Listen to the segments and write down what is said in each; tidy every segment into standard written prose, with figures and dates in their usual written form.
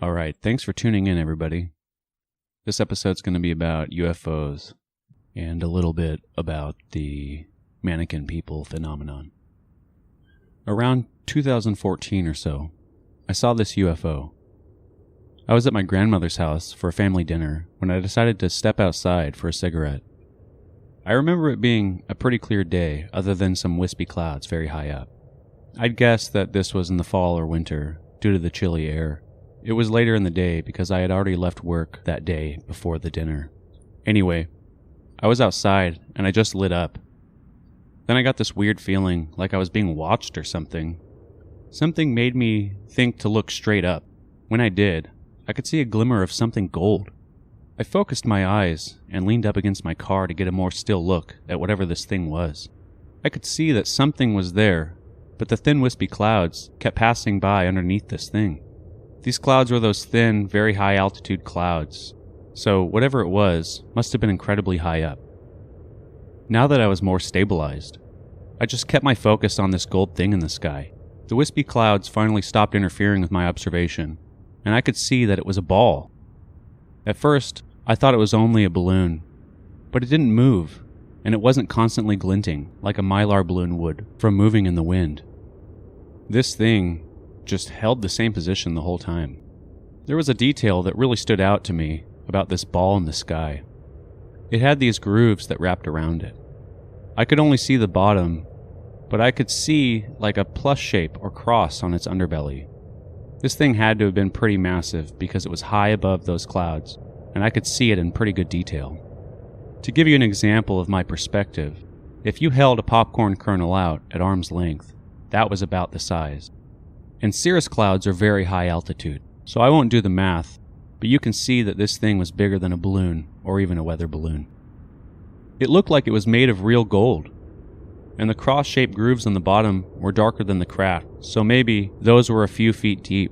All right, thanks for tuning in, everybody. This episode's going to be about UFOs and a little bit about the Mannequin people phenomenon. Around 2014 or so, I saw this UFO. I was at my grandmother's house for a family dinner when I decided to step outside for a cigarette. I remember it being a pretty clear day other than some wispy clouds very high up. I'd guess that this was in the fall or winter due to the chilly air. It was later in the day because I had already left work that day before the dinner. Anyway, I was outside and I just lit up. Then I got this weird feeling like I was being watched or something. Something made me think to look straight up. When I did, I could see a glimmer of something gold. I focused my eyes and leaned up against my car to get a more still look at whatever this thing was. I could see that something was there, but the thin wispy clouds kept passing by underneath this thing. These clouds were those thin, very high altitude clouds, so whatever it was must have been incredibly high up. Now that I was more stabilized, I just kept my focus on this gold thing in the sky. The wispy clouds finally stopped interfering with my observation, and I could see that it was a ball. At first, I thought it was only a balloon, but it didn't move, and it wasn't constantly glinting like a mylar balloon would from moving in the wind. This thing just held the same position the whole time. There was a detail that really stood out to me about this ball in the sky. It had these grooves that wrapped around it. I could only see the bottom, but I could see like a plus shape or cross on its underbelly. This thing had to have been pretty massive because it was high above those clouds, and I could see it in pretty good detail. To give you an example of my perspective, if you held a popcorn kernel out at arm's length, that was about the size. And cirrus clouds are very high altitude, so I won't do the math, but you can see that this thing was bigger than a balloon or even a weather balloon. It looked like it was made of real gold, and the cross-shaped grooves on the bottom were darker than the craft, so maybe those were a few feet deep.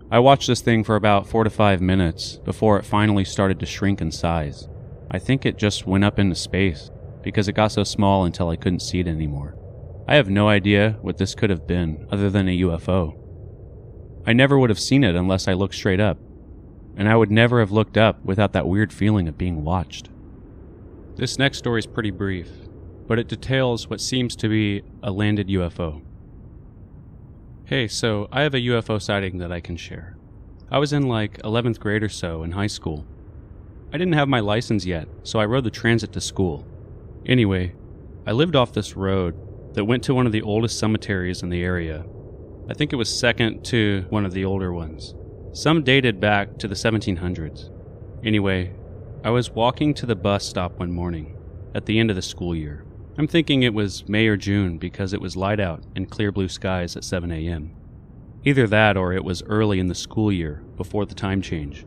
I watched this thing for about 4 to 5 minutes before it finally started to shrink in size. I think it just went up into space because it got so small until I couldn't see it anymore. I have no idea what this could have been other than a UFO. I never would have seen it unless I looked straight up, and I would never have looked up without that weird feeling of being watched. This next story is pretty brief, but it details what seems to be a landed UFO. Hey, so I have a UFO sighting that I can share. I was in like 11th grade or so in high school. I didn't have my license yet, so I rode the transit to school. Anyway, I lived off this road that went to one of the oldest cemeteries in the area. I think it was second to one of the older ones. Some dated back to the 1700s. Anyway, I was walking to the bus stop one morning, at the end of the school year. I'm thinking it was May or June because it was light out and clear blue skies at 7 a.m. Either that or it was early in the school year, before the time change,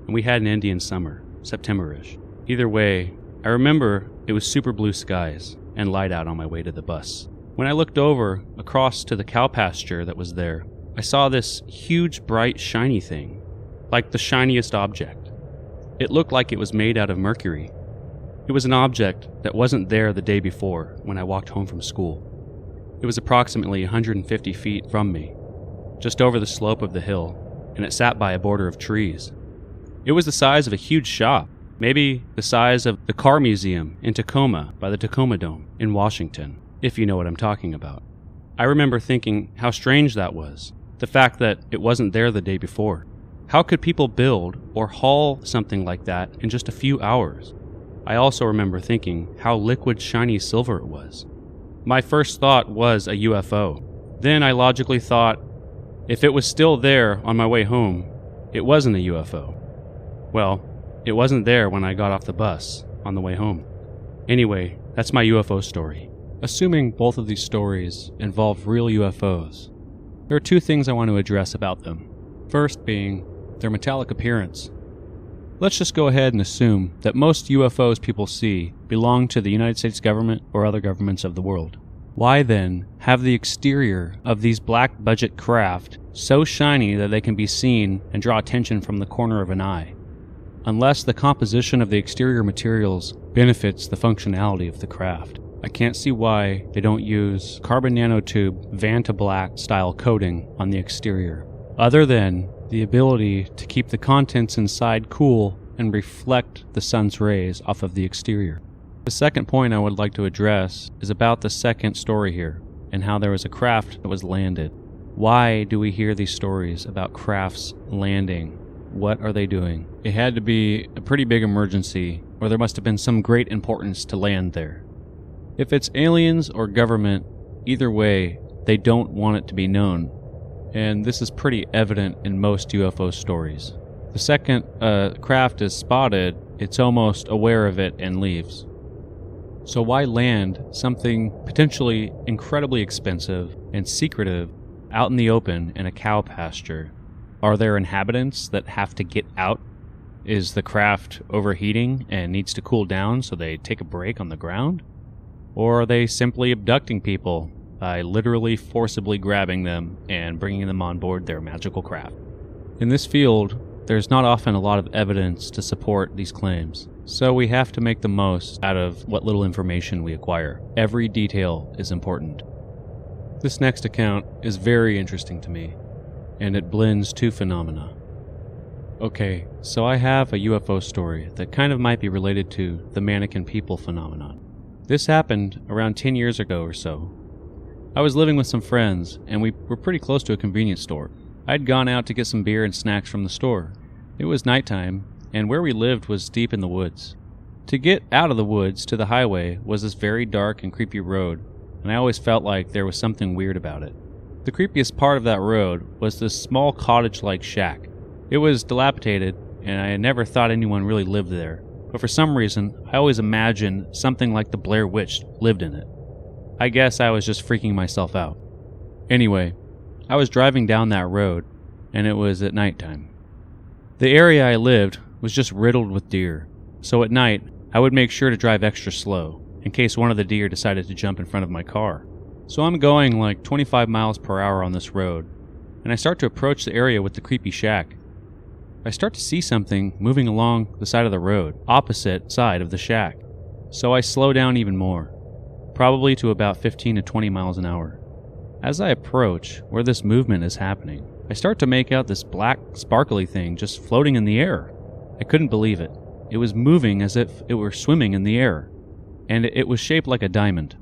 and we had an Indian summer, September-ish. Either way, I remember it was super blue skies and light out on my way to the bus. When I looked over, across to the cow pasture that was there, I saw this huge, bright, shiny thing, like the shiniest object. It looked like it was made out of mercury. It was an object that wasn't there the day before when I walked home from school. It was approximately 150 feet from me, just over the slope of the hill, and it sat by a border of trees. It was the size of a huge shop, maybe the size of the car museum in Tacoma by the Tacoma Dome in Washington, if you know what I'm talking about. I remember thinking how strange that was, the fact that it wasn't there the day before. How could people build or haul something like that in just a few hours? I also remember thinking how liquid shiny silver it was. My first thought was a UFO. Then I logically thought, if it was still there on my way home, it wasn't a UFO. Well, it wasn't there when I got off the bus on the way home. Anyway, that's my UFO story. Assuming both of these stories involve real UFOs, there are two things I want to address about them. First being their metallic appearance. Let's just go ahead and assume that most UFOs people see belong to the United States government or other governments of the world. Why then have the exterior of these black budget craft so shiny that they can be seen and draw attention from the corner of an eye? Unless the composition of the exterior materials benefits the functionality of the craft, I can't see why they don't use carbon nanotube van to black style coating on the exterior, other than the ability to keep the contents inside cool and reflect the sun's rays off of the exterior. The second point I would like to address is about the second story here, and how there was a craft that was landed. Why do we hear these stories about crafts landing? What are they doing? It had to be a pretty big emergency, or there must have been some great importance to land there. If it's aliens or government, either way, they don't want it to be known. And this is pretty evident in most UFO stories. The second craft is spotted, it's almost aware of it and leaves. So why land something potentially incredibly expensive and secretive out in the open in a cow pasture? Are there inhabitants that have to get out? Is the craft overheating and needs to cool down so they take a break on the ground? Or are they simply abducting people by literally forcibly grabbing them and bringing them on board their magical craft? In this field, there's not often a lot of evidence to support these claims, so we have to make the most out of what little information we acquire. Every detail is important. This next account is very interesting to me, and it blends two phenomena. Okay, so I have a UFO story that kind of might be related to the Mannequin people phenomenon. This happened around 10 years ago or so. I was living with some friends, and we were pretty close to a convenience store. I'd gone out to get some beer and snacks from the store. It was nighttime, and where we lived was deep in the woods. To get out of the woods to the highway was this very dark and creepy road, and I always felt like there was something weird about it. The creepiest part of that road was this small cottage-like shack. It was dilapidated, and I had never thought anyone really lived there, but for some reason, I always imagined something like the Blair Witch lived in it. I guess I was just freaking myself out. Anyway, I was driving down that road, and it was at nighttime. The area I lived was just riddled with deer, so at night, I would make sure to drive extra slow, in case one of the deer decided to jump in front of my car. So I'm going like 25 miles per hour on this road, and I start to approach the area with the creepy shack. I start to see something moving along the side of the road, opposite side of the shack. So I slow down even more, probably to about 15 to 20 miles an hour. As I approach where this movement is happening, I start to make out this black, sparkly thing just floating in the air. I couldn't believe it. It was moving as if it were swimming in the air, and it was shaped like a diamond.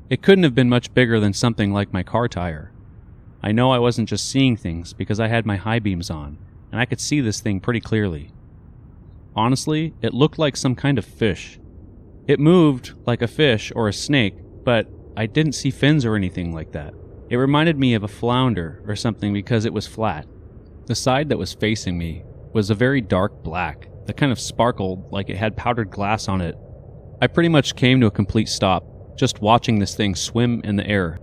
It couldn't have been much bigger than something like my car tire. I know I wasn't just seeing things because I had my high beams on, and I could see this thing pretty clearly. Honestly, it looked like some kind of fish. It moved like a fish or a snake, but I didn't see fins or anything like that. It reminded me of a flounder or something because it was flat. The side that was facing me was a very dark black that kind of sparkled like it had powdered glass on it. I pretty much came to a complete stop, just watching this thing swim in the air.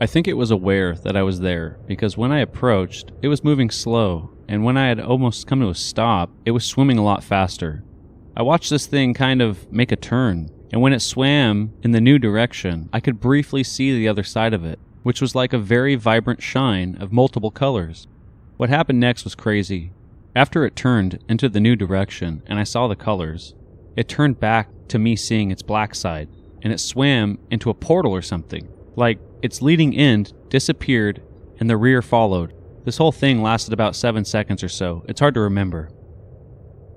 I think it was aware that I was there because when I approached, it was moving slow, and when I had almost come to a stop, it was swimming a lot faster. I watched this thing kind of make a turn, and when it swam in the new direction, I could briefly see the other side of it, which was like a very vibrant shine of multiple colors. What happened next was crazy. After it turned into the new direction and I saw the colors, it turned back to me seeing its black side, and it swam into a portal or something. Like, its leading end disappeared and the rear followed. This whole thing lasted about 7 seconds or so. It's hard to remember.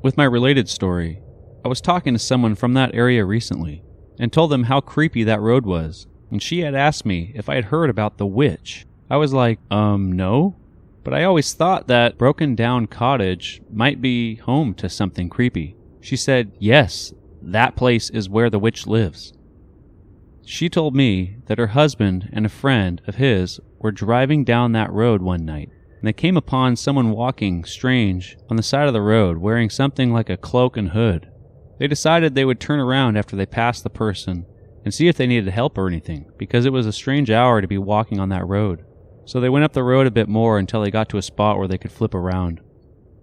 With my related story, I was talking to someone from that area recently and told them how creepy that road was, and she had asked me if I had heard about the witch. I was like, no? But I always thought that broken down cottage might be home to something creepy. She said, yes, that place is where the witch lives. She told me that her husband and a friend of his were driving down that road one night, and they came upon someone walking strange on the side of the road wearing something like a cloak and hood. They decided they would turn around after they passed the person and see if they needed help or anything, because it was a strange hour to be walking on that road. So they went up the road a bit more until they got to a spot where they could flip around.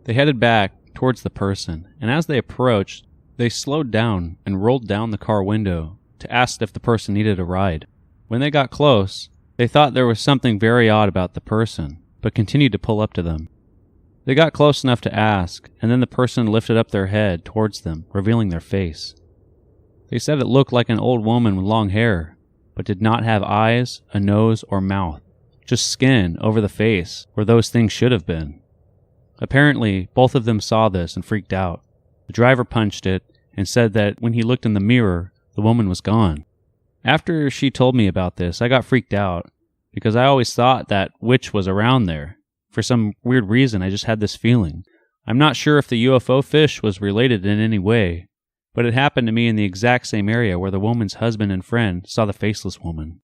They headed back towards the person, and as they approached, they slowed down and rolled down the car window to ask if the person needed a ride. When they got close, they thought there was something very odd about the person, but continued to pull up to them. They got close enough to ask, and then the person lifted up their head towards them, revealing their face. They said it looked like an old woman with long hair, but did not have eyes, a nose, or mouth, just skin over the face where those things should have been. Apparently, both of them saw this and freaked out. The driver punched it and said that when he looked in the mirror, the woman was gone. After she told me about this, I got freaked out because I always thought that witch was around there. For some weird reason, I just had this feeling. I'm not sure if the UFO fish was related in any way, but it happened to me in the exact same area where the woman's husband and friend saw the faceless woman.